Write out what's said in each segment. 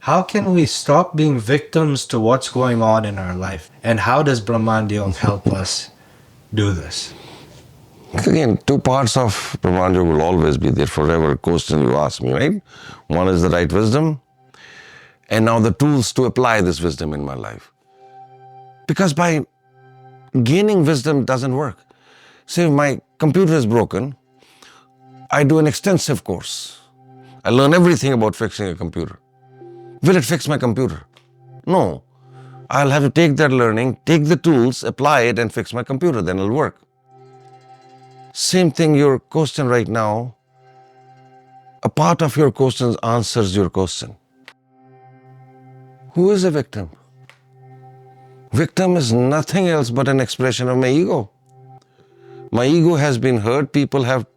How can we stop being victims to what's going on in our life? And how does Bhramanda Yog help us do this? Again, two parts of Brahmanda will always be there forever. Question you ask me, right? One is the right wisdom, and now the tools to apply this wisdom in my life. Because by gaining wisdom doesn't work. Say my computer is broken, I do an extensive course. I learn everything about fixing a computer. Will it fix my computer? No. I'll have to take that learning, take the tools, apply it, and fix my computer. Then it'll work. Same thing, your question right now, a part of your question answers your question. Who is a victim? Victim is nothing else but an expression of my ego. My ego has been hurt. People have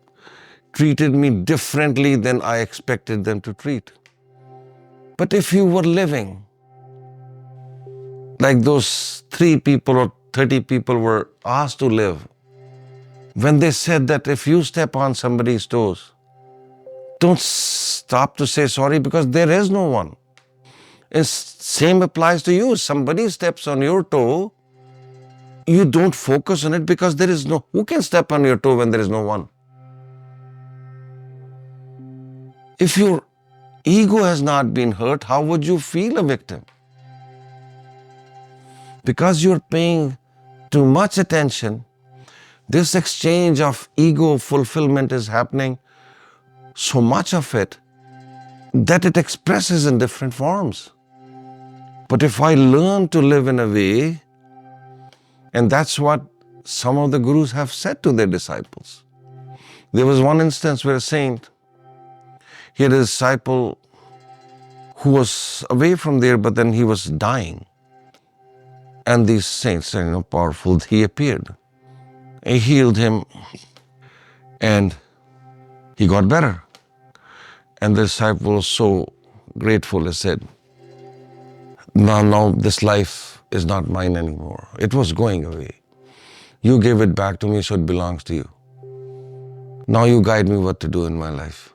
treated me differently than I expected them to treat. But if you were living like those 3 people or 30 people were asked to live, when they said that if you step on somebody's toes, don't stop to say sorry because there is no one. And same applies to you. Somebody steps on your toe, you don't focus on it because there is no, who can step on your toe when there is no one? If your ego has not been hurt, how would you feel a victim? Because you're paying too much attention, this exchange of ego fulfillment is happening, so much of it, that it expresses in different forms. But if I learn to live in a way, and that's what some of the gurus have said to their disciples. There was one instance where a saint, he had a disciple who was away from there, but then he was dying. And these saints are, powerful. He appeared. He healed him and he got better. And the disciple was so grateful. He said, now this life is not mine anymore. It was going away. You gave it back to me, so it belongs to you. Now you guide me what to do in my life.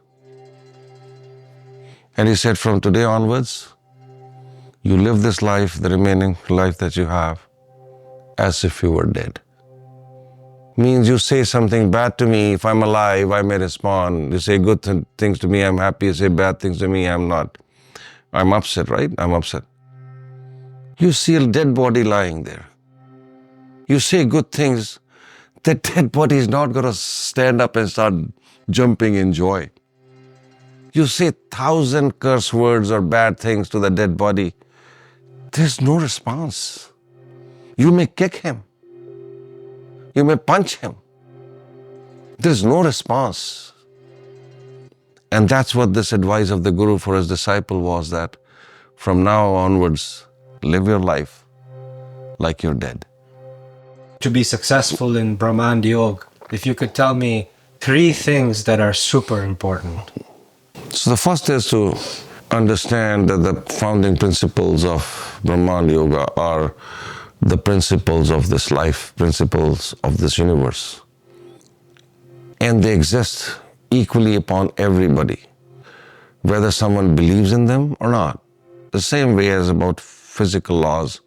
And he said, from today onwards, you live this life, the remaining life that you have, as if you were dead. Means you say something bad to me, if I'm alive, I may respond. You say good things to me, I'm happy. You say bad things to me, I'm not. I'm upset, right? I'm upset. You see a dead body lying there. You say good things, that dead body is not going to stand up and start jumping in joy. You say 1,000 curse words or bad things to the dead body, there's no response. You may kick him. You may punch him. There's no response. And that's what this advice of the Guru for his disciple was, that from now onwards, live your life like you're dead. To be successful in Bhramanda Yog, if you could tell me 3 things that are super important. So the first is to understand that the founding principles of Brahmanda Yoga are the principles of this life, principles of this universe. And they exist equally upon everybody, whether someone believes in them or not. The same way as about physical laws,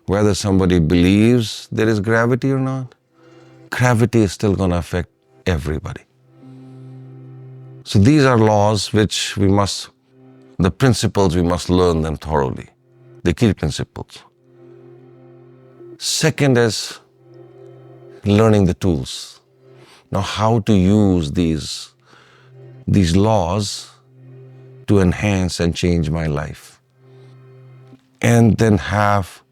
whether somebody believes there is gravity or not, gravity is still going to affect everybody. So these are laws which we must, the principles, we must learn them thoroughly, the key principles. Second is learning the tools. Now how to use these laws to enhance and change my life. And then have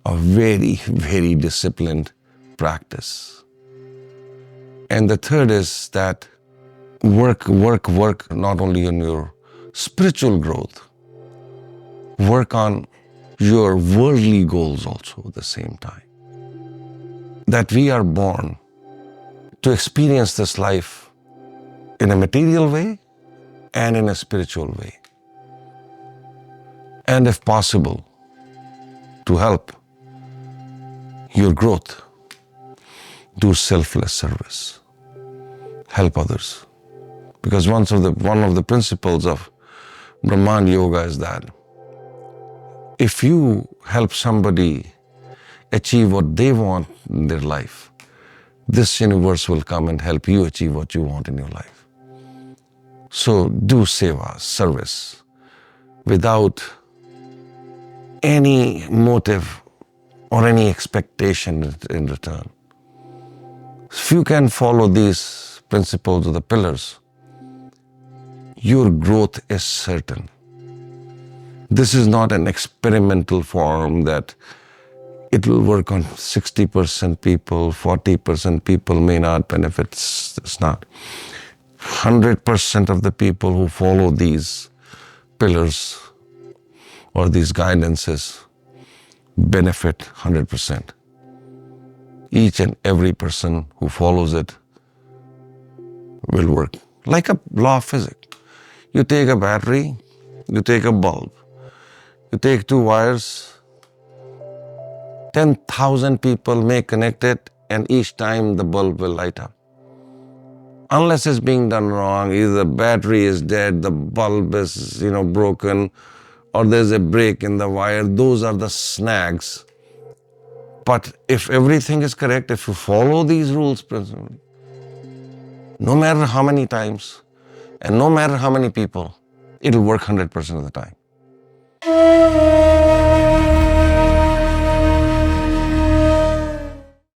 a very, very disciplined practice. And the third is that work not only on your spiritual growth, work on your worldly goals also at the same time. That we are born to experience this life in a material way and in a spiritual way. And if possible, to help your growth, do selfless service. Help others. Because one of the principles of Brahmanda Yoga is that if you help somebody achieve what they want in their life, this universe will come and help you achieve what you want in your life. So do seva, service, without any motive or any expectation in return. If you can follow these principles or the pillars, your growth is certain. This is not an experimental form that it will work on 60% people, 40% people may not benefit. It's not. 100% of the people who follow these pillars or these guidances benefit 100%. Each and every person who follows it will work. Like a law of physics. You take a battery, you take a bulb, you take two wires, 10,000 people may connect it, and each time the bulb will light up. Unless it's being done wrong, either the battery is dead, the bulb is, broken, or there's a break in the wire. Those are the snags. But if everything is correct, if you follow these rules, no matter how many times and no matter how many people, it'll work 100% of the time.